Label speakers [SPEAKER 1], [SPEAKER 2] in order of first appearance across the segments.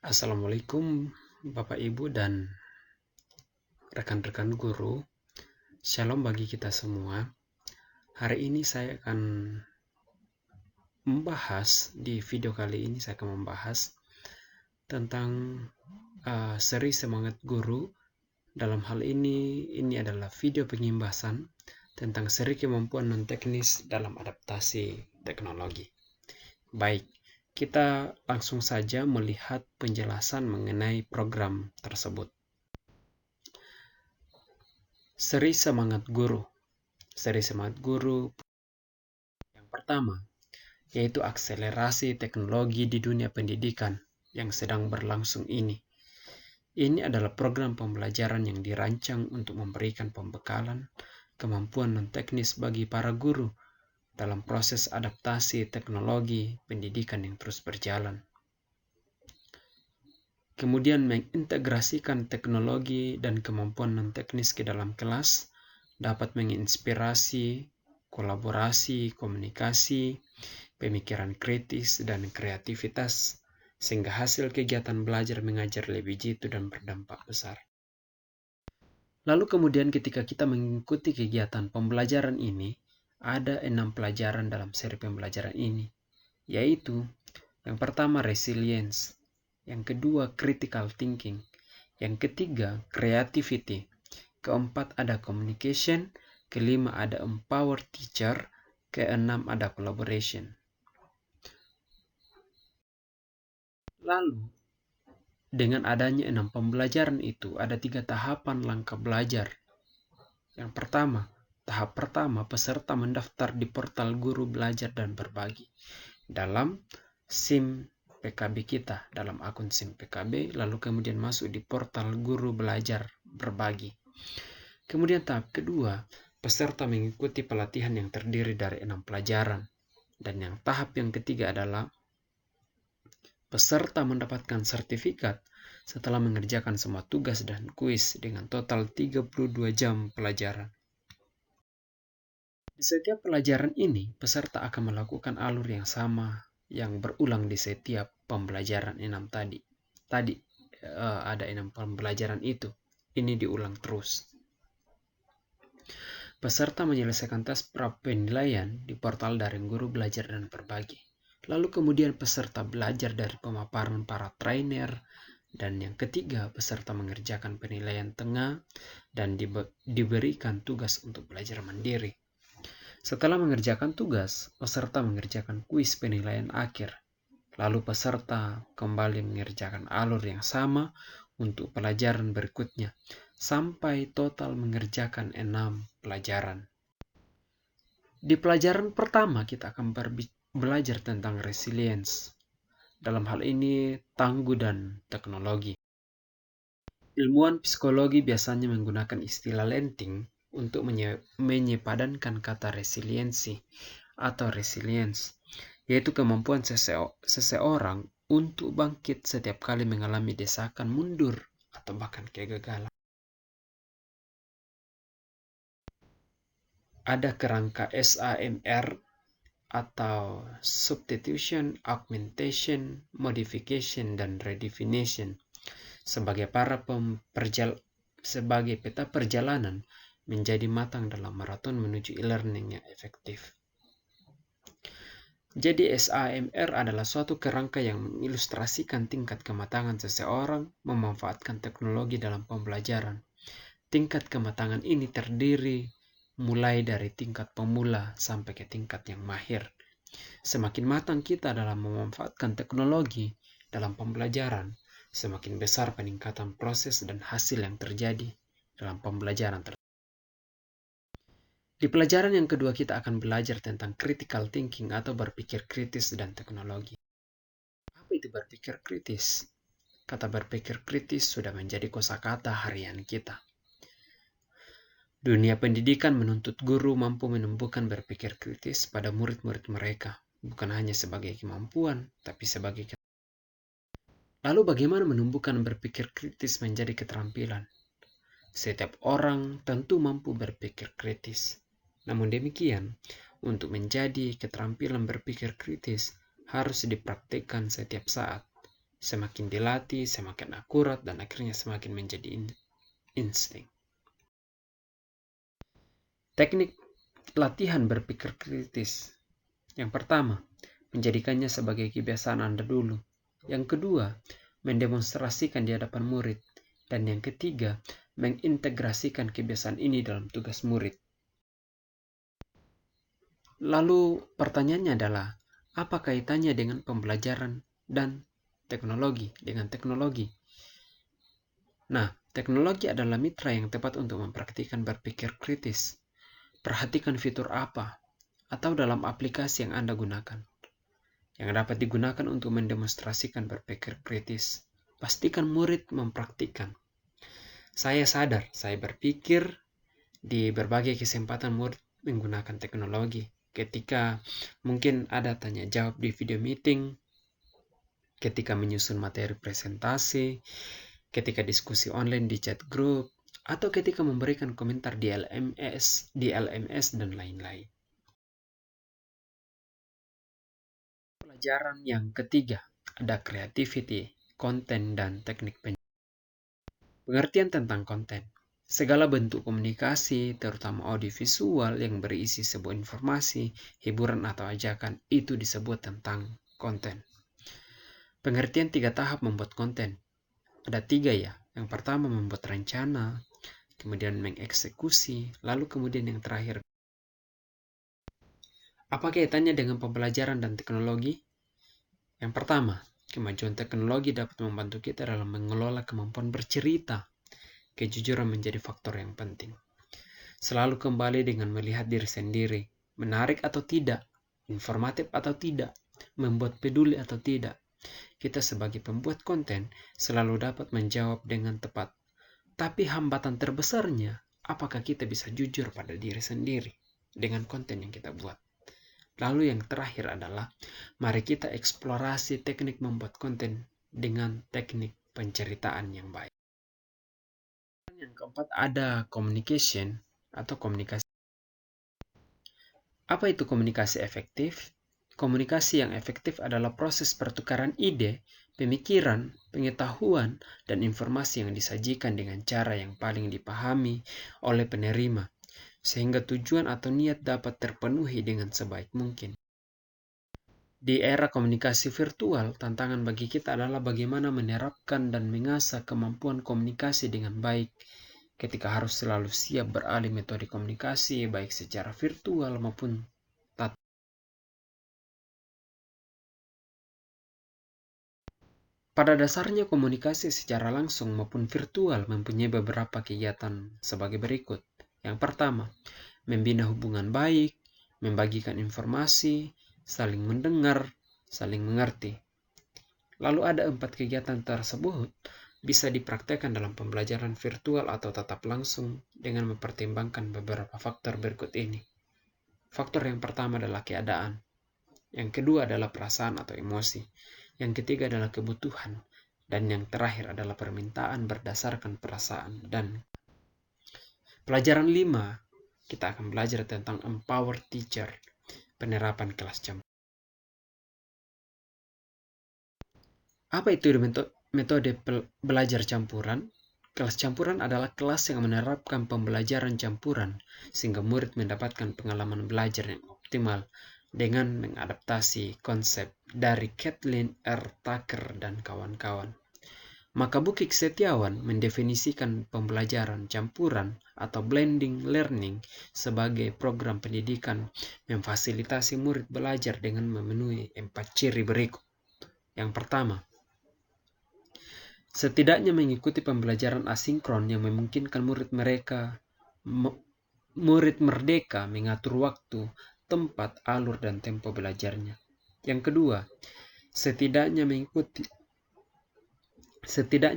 [SPEAKER 1] Assalamualaikum Bapak Ibu dan rekan-rekan guru. Shalom bagi kita semua. Hari ini saya akan di video kali ini saya akan membahas tentang seri Semangat Guru. Dalam hal ini adalah video pengimbasan tentang seri kemampuan non-teknis dalam adaptasi teknologi. Baik, kita langsung saja melihat penjelasan mengenai program tersebut. Seri Semangat Guru. Seri Semangat Guru yang pertama, yaitu akselerasi teknologi di dunia pendidikan yang sedang berlangsung ini. Ini adalah program pembelajaran yang dirancang untuk memberikan pembekalan kemampuan non-teknis bagi para guru dalam proses adaptasi teknologi pendidikan yang terus berjalan. Kemudian mengintegrasikan teknologi dan kemampuan non-teknis ke dalam kelas dapat menginspirasi kolaborasi, komunikasi, pemikiran kritis, dan kreativitas, sehingga hasil kegiatan belajar mengajar lebih jitu dan berdampak besar. Lalu kemudian ketika kita mengikuti kegiatan pembelajaran ini, ada 6 pelajaran dalam seri pembelajaran ini, yaitu yang pertama resilience, yang kedua critical thinking, yang ketiga creativity, keempat ada communication, kelima ada empower teacher, keenam ada collaboration. Lalu, dengan adanya 6 pembelajaran itu, ada 3 tahapan langkah belajar. Yang pertama, tahap pertama, peserta mendaftar di portal Guru Belajar dan Berbagi dalam SIM PKB kita, dalam akun SIM PKB, lalu kemudian masuk di portal Guru Belajar Berbagi. Kemudian tahap kedua, peserta mengikuti pelatihan yang terdiri dari 6 pelajaran. Dan yang tahap yang ketiga adalah peserta mendapatkan sertifikat setelah mengerjakan semua tugas dan kuis dengan total 32 jam pelajaran. Di setiap pelajaran ini, peserta akan melakukan alur yang sama yang berulang di setiap pembelajaran 6 tadi. Ada 6 pembelajaran itu. Ini diulang terus. Peserta menyelesaikan tes pra penilaian di portal daring Guru Belajar dan Berbagi. Lalu kemudian peserta belajar dari pemaparan para trainer. Dan yang ketiga, peserta mengerjakan penilaian tengah dan diberikan tugas untuk belajar mandiri. Setelah mengerjakan tugas, peserta mengerjakan kuis penilaian akhir. Lalu peserta kembali mengerjakan alur yang sama untuk pelajaran berikutnya, sampai total mengerjakan 6 pelajaran. Di pelajaran pertama kita akan belajar tentang resilience. Dalam hal ini, tangguh dan teknologi. Ilmuwan psikologi biasanya menggunakan istilah Lenting untuk menyepadankan kata resiliensi atau resilience, yaitu kemampuan seseorang untuk bangkit setiap kali mengalami desakan mundur atau bahkan kegagalan. Ada kerangka SAMR atau Substitution, Augmentation, Modification, dan Redefinition sebagai peta perjalanan menjadi matang dalam maraton menuju e-learning yang efektif. Jadi SAMR adalah suatu kerangka yang mengilustrasikan tingkat kematangan seseorang memanfaatkan teknologi dalam pembelajaran. Tingkat kematangan ini terdiri mulai dari tingkat pemula sampai ke tingkat yang mahir. Semakin matang kita dalam memanfaatkan teknologi dalam pembelajaran, semakin besar peningkatan proses dan hasil yang terjadi dalam pembelajaran tersebut. Di pelajaran yang kedua kita akan belajar tentang critical thinking atau berpikir kritis dan teknologi. Apa itu berpikir kritis? Kata berpikir kritis sudah menjadi kosakata harian kita. Dunia pendidikan menuntut guru mampu menumbuhkan berpikir kritis pada murid-murid mereka, bukan hanya sebagai kemampuan, tapi sebagai Lalu bagaimana menumbuhkan berpikir kritis menjadi keterampilan? Setiap orang tentu mampu berpikir kritis. Namun demikian, untuk menjadi keterampilan berpikir kritis harus dipraktikkan setiap saat. semakin dilatih, semakin akurat, dan akhirnya semakin menjadi insting. Teknik latihan berpikir kritis. Yang pertama, menjadikannya sebagai kebiasaan Anda dulu. Yang kedua, mendemonstrasikan di hadapan murid. Dan yang ketiga, mengintegrasikan kebiasaan ini dalam tugas murid. Lalu pertanyaannya adalah, apa kaitannya dengan pembelajaran dan teknologi? Nah, teknologi adalah mitra yang tepat untuk mempraktikkan berpikir kritis. Perhatikan fitur apa atau dalam aplikasi yang Anda gunakan, yang dapat digunakan untuk mendemonstrasikan berpikir kritis. Pastikan murid mempraktikkan. Saya sadar, saya berpikir di berbagai kesempatan murid menggunakan teknologi. Ketika mungkin ada tanya jawab di video meeting, ketika menyusun materi presentasi, ketika diskusi online di chat group, atau ketika memberikan komentar di LMS dan lain-lain. Pelajaran yang ketiga, ada creativity, konten, dan teknik pengertian tentang konten. Segala bentuk komunikasi, terutama audiovisual yang berisi sebuah informasi, hiburan atau ajakan, itu disebut tentang konten. Pengertian 3 tahap membuat konten. Ada 3 ya. Yang pertama membuat rencana, kemudian mengeksekusi, lalu kemudian yang terakhir. Apa kaitannya dengan pembelajaran dan teknologi? Yang pertama, kemajuan teknologi dapat membantu kita dalam mengelola kemampuan bercerita. Kejujuran menjadi faktor yang penting. Selalu kembali dengan melihat diri sendiri, menarik atau tidak, informatif atau tidak, membuat peduli atau tidak. Kita sebagai pembuat konten selalu dapat menjawab dengan tepat. Tapi hambatan terbesarnya, apakah kita bisa jujur pada diri sendiri dengan konten yang kita buat? Lalu yang terakhir adalah, mari kita eksplorasi teknik membuat konten dengan teknik penceritaan yang baik. Yang keempat ada communication atau komunikasi. Apa itu komunikasi efektif? Komunikasi yang efektif adalah proses pertukaran ide, pemikiran, pengetahuan, dan informasi yang disajikan dengan cara yang paling dipahami oleh penerima, sehingga tujuan atau niat dapat terpenuhi dengan sebaik mungkin. Di era komunikasi virtual, tantangan bagi kita adalah bagaimana menerapkan dan mengasah kemampuan komunikasi dengan baik ketika harus selalu siap beralih metode komunikasi baik secara virtual maupun tatap. Pada dasarnya komunikasi secara langsung maupun virtual mempunyai beberapa kegiatan sebagai berikut. Yang pertama, membina hubungan baik, membagikan informasi, saling mendengar, saling mengerti. Lalu ada 4 kegiatan tersebut bisa dipraktekkan dalam pembelajaran virtual atau tatap langsung dengan mempertimbangkan beberapa faktor berikut ini. Faktor yang pertama adalah keadaan. Yang kedua adalah perasaan atau emosi. Yang ketiga adalah kebutuhan. Dan yang terakhir adalah permintaan berdasarkan perasaan. Dan pelajaran 5, kita akan belajar tentang empower teacher, penerapan kelas campur. Apa itu metode belajar campuran? Kelas campuran adalah kelas yang menerapkan pembelajaran campuran sehingga murid mendapatkan pengalaman belajar yang optimal dengan mengadaptasi konsep dari Kathleen R. Tucker dan kawan-kawan. Maka Bukik Setiawan mendefinisikan pembelajaran campuran atau blending learning sebagai program pendidikan memfasilitasi murid belajar dengan memenuhi 4 ciri berikut. Yang pertama, setidaknya mengikuti pembelajaran asinkron yang memungkinkan murid merdeka mengatur waktu, tempat, alur, dan tempo belajarnya. Yang kedua, setidaknya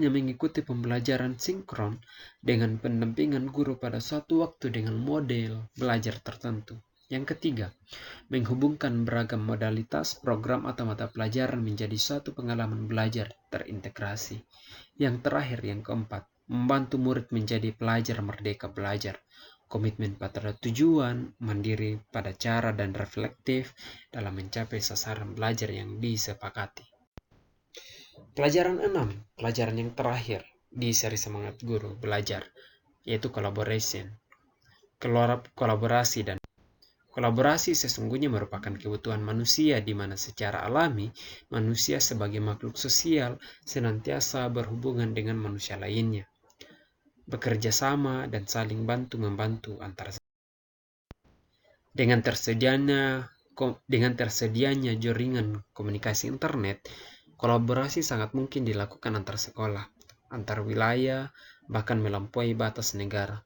[SPEAKER 1] mengikuti pembelajaran sinkron dengan pendampingan guru pada suatu waktu dengan model belajar tertentu. Yang ketiga, menghubungkan beragam modalitas, program atau mata pelajaran menjadi suatu pengalaman belajar terintegrasi. Yang terakhir, yang keempat, membantu murid menjadi pelajar merdeka belajar. Komitmen pada tujuan, mandiri pada cara dan reflektif dalam mencapai sasaran belajar yang disepakati. Pelajaran 6, pelajaran yang terakhir di seri Semangat Guru Belajar, yaitu collaboration. Kolaborasi dan kolaborasi sesungguhnya merupakan kebutuhan manusia di mana secara alami manusia sebagai makhluk sosial senantiasa berhubungan dengan manusia lainnya, bekerja sama dan saling bantu-membantu antara. Dengan tersedianya jaringan komunikasi internet, kolaborasi sangat mungkin dilakukan antar sekolah, antar wilayah, bahkan melampaui batas negara.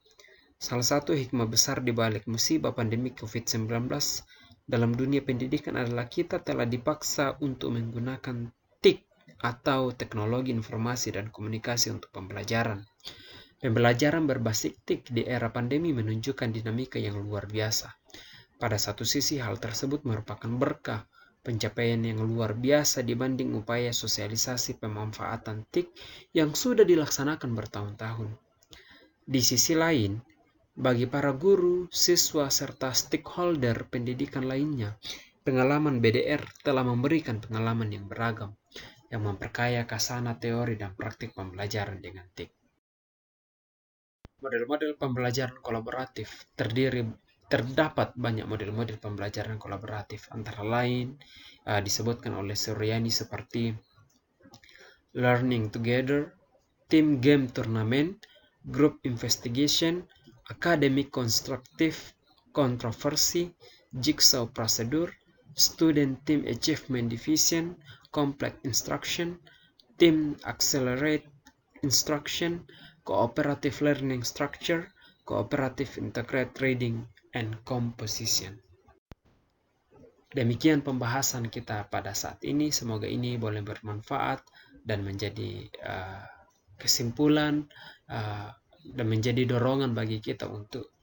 [SPEAKER 1] Salah satu hikmah besar di balik musibah pandemi COVID-19 dalam dunia pendidikan adalah kita telah dipaksa untuk menggunakan TIK atau teknologi informasi dan komunikasi untuk pembelajaran. Pembelajaran berbasis TIK di era pandemi menunjukkan dinamika yang luar biasa. Pada satu sisi, hal tersebut merupakan berkah, pencapaian yang luar biasa dibanding upaya sosialisasi pemanfaatan TIK yang sudah dilaksanakan bertahun-tahun. Di sisi lain, bagi para guru, siswa, serta stakeholder pendidikan lainnya, pengalaman BDR telah memberikan pengalaman yang beragam, yang memperkaya khasana teori dan praktik pembelajaran dengan TIK. Model-model pembelajaran kolaboratif terdapat banyak model-model pembelajaran kolaboratif, antara lain disebutkan oleh Suryani seperti learning together, team game tournament, group investigation, academic constructive controversy, jigsaw procedure, student team achievement division, complex instruction, team accelerate instruction, cooperative learning structure, cooperative integrated reading, and composition. Demikian pembahasan kita pada saat ini. Semoga ini boleh bermanfaat dan menjadi kesimpulan dan menjadi dorongan bagi kita untuk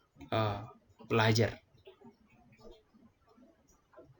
[SPEAKER 1] belajar